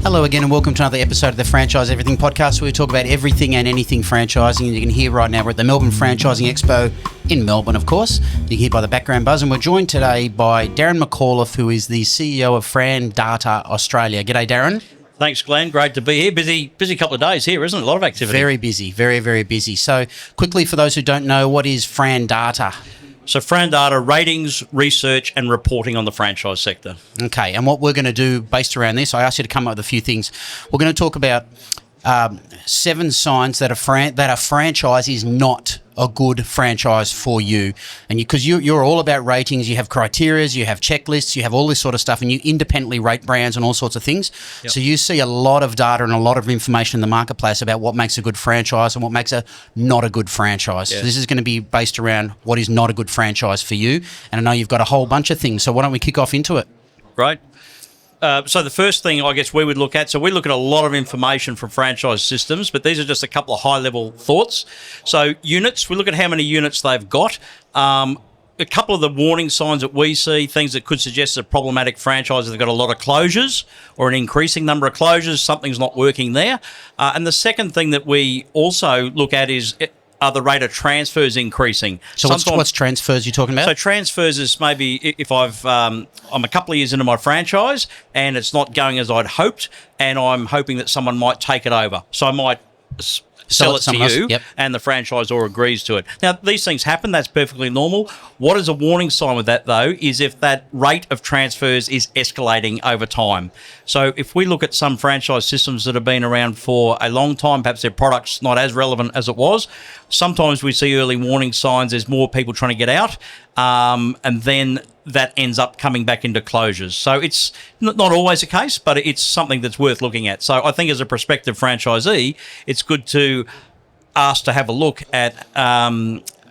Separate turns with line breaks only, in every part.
Hello again and welcome to another episode of the Franchise Everything podcast, where we talk about everything and anything franchising. And you can hear right now we're at the Melbourne Franchising Expo in Melbourne, of course. You can hear by the background buzz. And we're joined today by Darryn McAuliffe, who is the CEO of FRANdata Australia. G'day, Darryn.
Thanks, Glenn. Great to be here. Busy couple of days here, isn't it? A lot of activity.
Very busy, very busy. So quickly, for those who don't know, what is FRANdata?
So FRANdata, ratings, research and reporting on the franchise sector.
Okay, and what we're going to do based around this, I asked you to come up with a few things. We're going to talk about 7 signs that a franchise is not a good franchise for you. And because you're all about ratings, you have criteria, you have checklists, you have all this sort of stuff, and you independently rate brands and all sorts of things. Yep. So you see a lot of data and a lot of information in the marketplace about what makes a good franchise and what makes a not a good franchise. Yes. So this is going to be based around what is not a good franchise for you. And I know you've got a whole bunch of things, so why don't we kick off into it?
Right. So the first thing I guess we would look at, so we look at a lot of information from franchise systems, but these are just a couple of high-level thoughts. So units, we look at how many units they've got. A couple of the warning signs that we see, things that could suggest a problematic franchise, they've got a lot of closures or an increasing number of closures, something's not working there. And the second thing that we also look at is... are the rate of transfers increasing?
So what's transfers you're talking about?
So transfers is maybe if I'm a couple of years into my franchise and it's not going as I'd hoped, and I'm hoping that someone might take it over. So I might sell it to you, yep. And the franchisor agrees to it. Now, these things happen. That's perfectly normal. What is a warning sign with that, though, is if that rate of transfers is escalating over time. So if we look at some franchise systems that have been around for a long time, perhaps their product's not as relevant as it was, sometimes we see early warning signs. There's more people trying to get out, and then that ends up coming back into closures. So it's not always the case, but it's something that's worth looking at. So I think as a prospective franchisee, it's good to ask to have a look at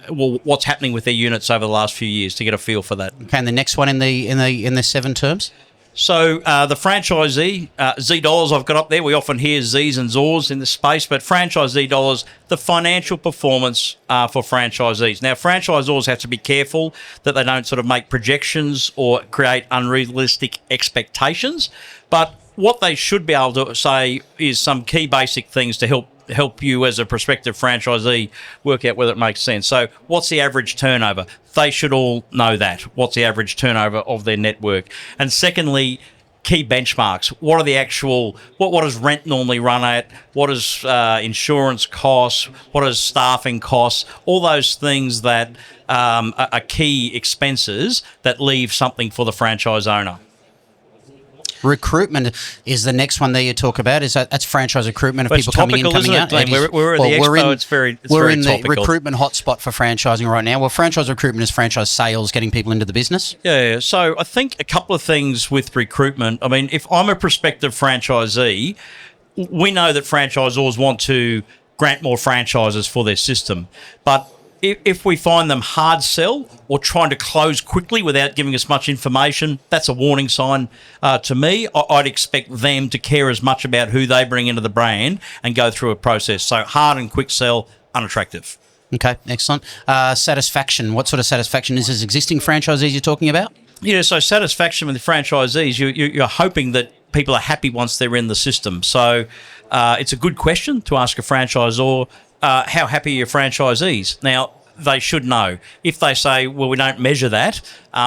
what's happening with their units over the last few years to get a feel for that.
Okay, and the next one in the 7 terms?
So the franchisee, Z dollars I've got up there. We often hear Zs and Zors in this space, but franchisee dollars, the financial performance for franchisees. Now, franchisors have to be careful that they don't sort of make projections or create unrealistic expectations, but what they should be able to say is some key basic things to help you as a prospective franchisee work out whether it makes sense. So what's the average turnover? They should all know that. What's the average turnover of their network? And secondly, key benchmarks. What are the actual, what does rent normally run at? What does insurance cost? What does staffing costs? All those things that are key expenses that leave something for the franchise owner.
Recruitment is the next one that you talk about. That's franchise recruitment of people coming in, coming out.
We're at the expo.
We're in the recruitment hotspot for franchising right now. Well, franchise recruitment is franchise sales, getting people into the business.
Yeah. So I think a couple of things with recruitment. I mean, if I'm a prospective franchisee, we know that franchisors want to grant more franchises for their system, but if we find them hard sell or trying to close quickly without giving us much information, that's a warning sign to me. I'd expect them to care as much about who they bring into the brand and go through a process. So hard and quick sell, unattractive.
Okay, excellent. Satisfaction. What sort of satisfaction is this? Existing franchisees you're talking about?
Yeah, so satisfaction with the franchisees, you're hoping that people are happy once they're in the system. So it's a good question to ask a franchisor, how happy are your franchisees? Now, they should know. If they say, well, we don't measure that,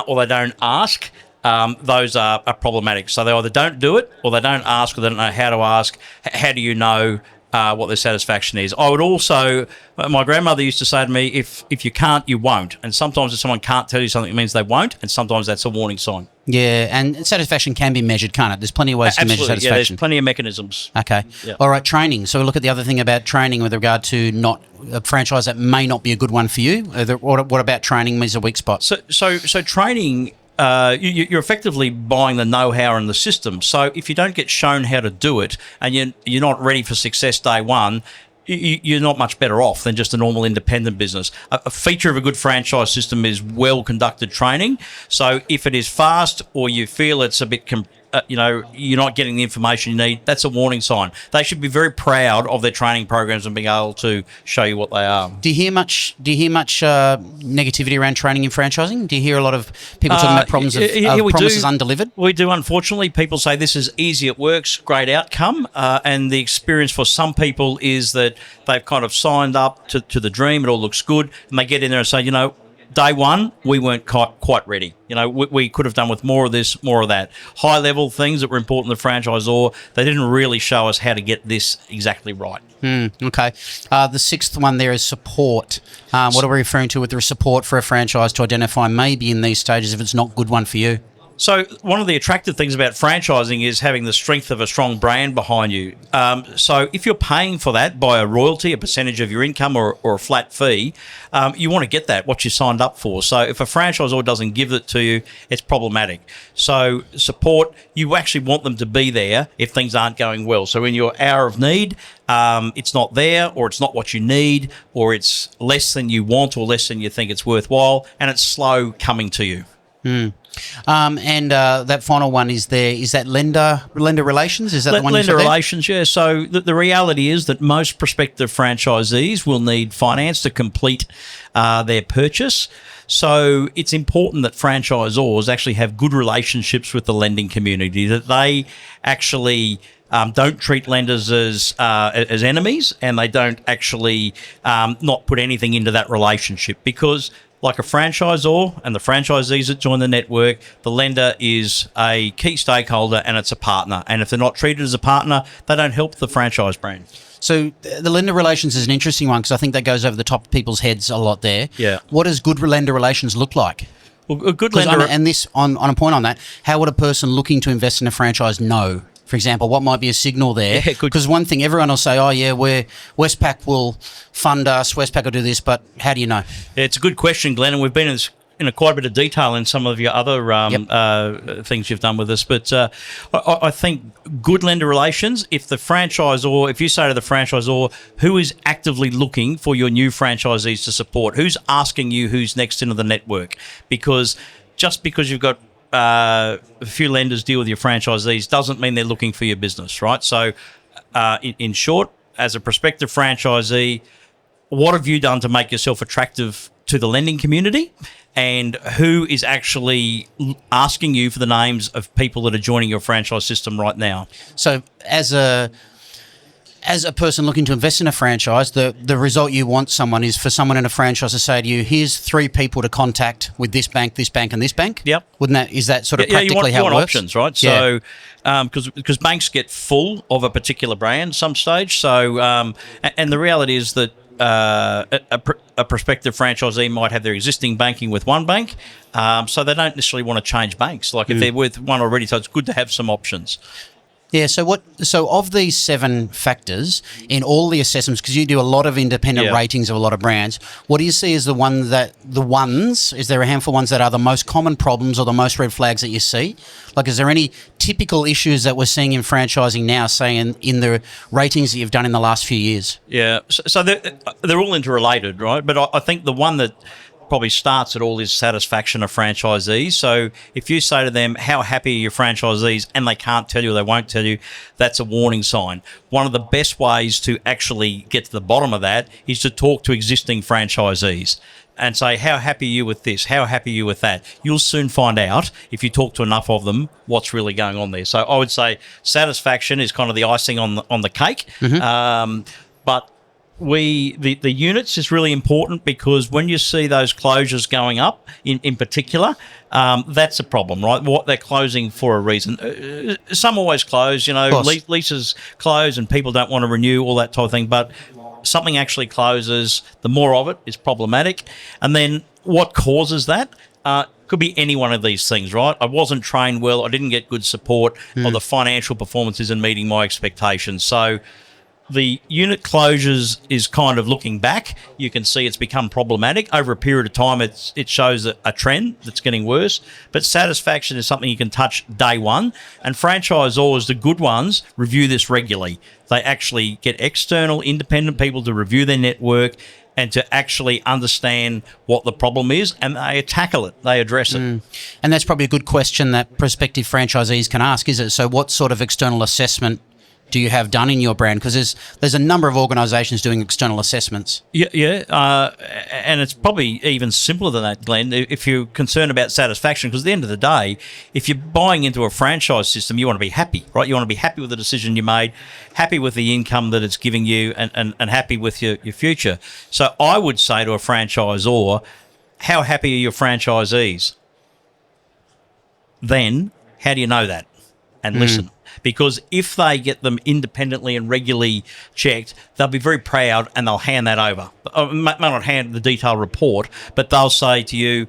or they don't ask, those are problematic. So they either don't do it, or they don't ask, or they don't know how to ask. How do you know what their satisfaction is? I would also, my grandmother used to say to me, if you can't, you won't. And sometimes if someone can't tell you something, it means they won't, and sometimes that's a warning sign.
Yeah, and satisfaction can be measured, can't it? There's plenty of ways to measure satisfaction.
Yeah, there's plenty of mechanisms.
Okay. Yep. All right, training. So we look at the other thing about training with regard to not a franchise that may not be a good one for you. What about training is a weak spot?
So training, you're effectively buying the know-how and the system. So if you don't get shown how to do it and you're not ready for success day one, you're not much better off than just a normal independent business. A feature of a good franchise system is well-conducted training. So if it is fast or you feel it's a bit you're not getting the information you need, that's a warning sign. They should be very proud of their training programs and being able to show you what they are.
Do you hear much negativity around training in franchising? Do you hear a lot of people talking about problems of promises undelivered?
We do, unfortunately. People say this is easy, it works, great outcome, and the experience for some people is that they've kind of signed up to the dream, it all looks good, and they get in there and say, day one, we weren't quite ready. We could have done with more of this, more of that. High-level things that were important to the franchisor, they didn't really show us how to get this exactly right.
Okay. The sixth one there is support. What are we referring to with the support for a franchise to identify maybe in these stages if it's not a good one for you?
So one of the attractive things about franchising is having the strength of a strong brand behind you. So if you're paying for that by a royalty, a percentage of your income or a flat fee, you want to get that, what you signed up for. So if a franchisor doesn't give it to you, it's problematic. So support, you actually want them to be there if things aren't going well. So in your hour of need, it's not there, or it's not what you need, or it's less than you want or less than you think it's worthwhile, and it's slow coming to you.
And that final one is that lender relations? Is that the one you said there?
Lender relations, yeah. So the reality is that most prospective franchisees will need finance to complete their purchase. So it's important that franchisors actually have good relationships with the lending community, that they actually don't treat lenders as enemies, and they don't actually not put anything into that relationship, because like a franchisor and the franchisees that join the network, the lender is a key stakeholder and it's a partner. And if they're not treated as a partner, they don't help the franchise brand.
So the lender relations is an interesting one because I think that goes over the top of people's heads a lot there.
Yeah.
What does good lender relations look like?
Well, a good lender...
And this, on a point on that, how would a person looking to invest in a franchise know? For example, what might be a signal there? Because one thing, everyone will say, Westpac will fund us, Westpac will do this, but how do you know?
It's a good question, Glenn, and we've been in quite a bit of detail in some of your other things you've done with us. But I think good lender relations, if you say to the franchisor, who is actively looking for your new franchisees to support? Who's asking you who's next into the network? Because just because you've got a few lenders deal with your franchisees doesn't mean they're looking for your business, right? So in short, as a prospective franchisee, what have you done to make yourself attractive to the lending community, and who is actually asking you for the names of people that are joining your franchise system right now?
So as a person looking to invest in a franchise, the result you want someone is for someone in a franchise to say to you, here's 3 people to contact with this bank, and this bank?
Yep.
Is that sort of practically how it works?
You want options, right? Yeah. So, because banks get full of a particular brand some stage. So, and the reality is that a prospective franchisee might have their existing banking with one bank, so they don't necessarily want to change banks. Like if they're with one already, so it's good to have some options.
Yeah, so of these 7 factors in all the assessments, because you do a lot of independent ratings of a lot of brands, what do you see as is there a handful of ones that are the most common problems or the most red flags that you see? Like, is there any typical issues that we're seeing in franchising now, say in the ratings that you've done in the last few years?
Yeah, so they're all interrelated, right? But I think the one that probably starts at all is satisfaction of franchisees. So if you say to them, how happy are your franchisees, and they can't tell you or they won't tell you, that's a warning sign. One of the best ways to actually get to the bottom of that is to talk to existing franchisees and say, how happy are you with this? How happy are you with that? You'll soon find out, if you talk to enough of them, what's really going on there. So I would say satisfaction is kind of the icing on the cake. Mm-hmm. But the units is really important, because when you see those closures going up in particular, that's a problem, right? What they're closing for a reason. Some always close, leases close and people don't want to renew, all that type of thing. But something actually closes, the more of it is problematic. And then what causes that? Could be any one of these things, right? I wasn't trained well, I didn't get good support, or the financial performance isn't meeting my expectations. So the unit closures is kind of looking back. You can see it's become problematic. Over a period of time, it shows a trend that's getting worse. But satisfaction is something you can touch day one. And franchisors, the good ones, review this regularly. They actually get external, independent people to review their network, and to actually understand what the problem is, and they tackle it, they address it.
And that's probably a good question that prospective franchisees can ask, is it? So what sort of external assessment do you have done in your brand? Because there's a number of organisations doing external assessments.
And it's probably even simpler than that, Glenn, if you're concerned about satisfaction, because at the end of the day, if you're buying into a franchise system, you want to be happy, right? You want to be happy with the decision you made, happy with the income that it's giving you, and happy with your future. So I would say to a franchisor, how happy are your franchisees? Then, how do you know that? And listen. Because if they get them independently and regularly checked, they'll be very proud and they'll hand that over. May not hand the detailed report, but they'll say to you,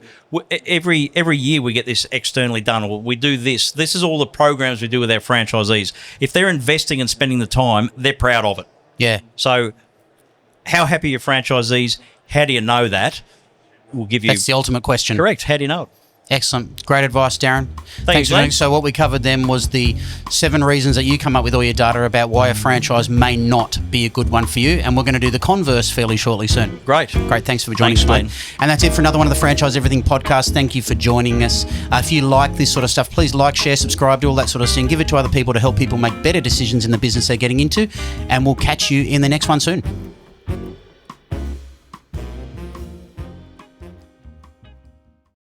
every year we get this externally done, or we do this. This is all the programs we do with our franchisees. If they're investing and spending the time, they're proud of it.
Yeah.
So how happy are your franchisees? How do you know that? We'll give you...
That's the ultimate question.
Correct. How do you know it?
Excellent. Great advice, Darren.
Thanks,
Glenn. So what we covered then was the 7 reasons that you come up with all your data about why a franchise may not be a good one for you, and we're going to do the converse fairly shortly soon.
Great.
Thanks for joining us,
Glenn.
mate. And that's it for another one of the Franchise Everything podcast. Thank you for joining us. If you like this sort of stuff, please like, share, subscribe, do all that sort of thing. Give it to other people to help people make better decisions in the business they're getting into, and we'll catch you in the next one soon.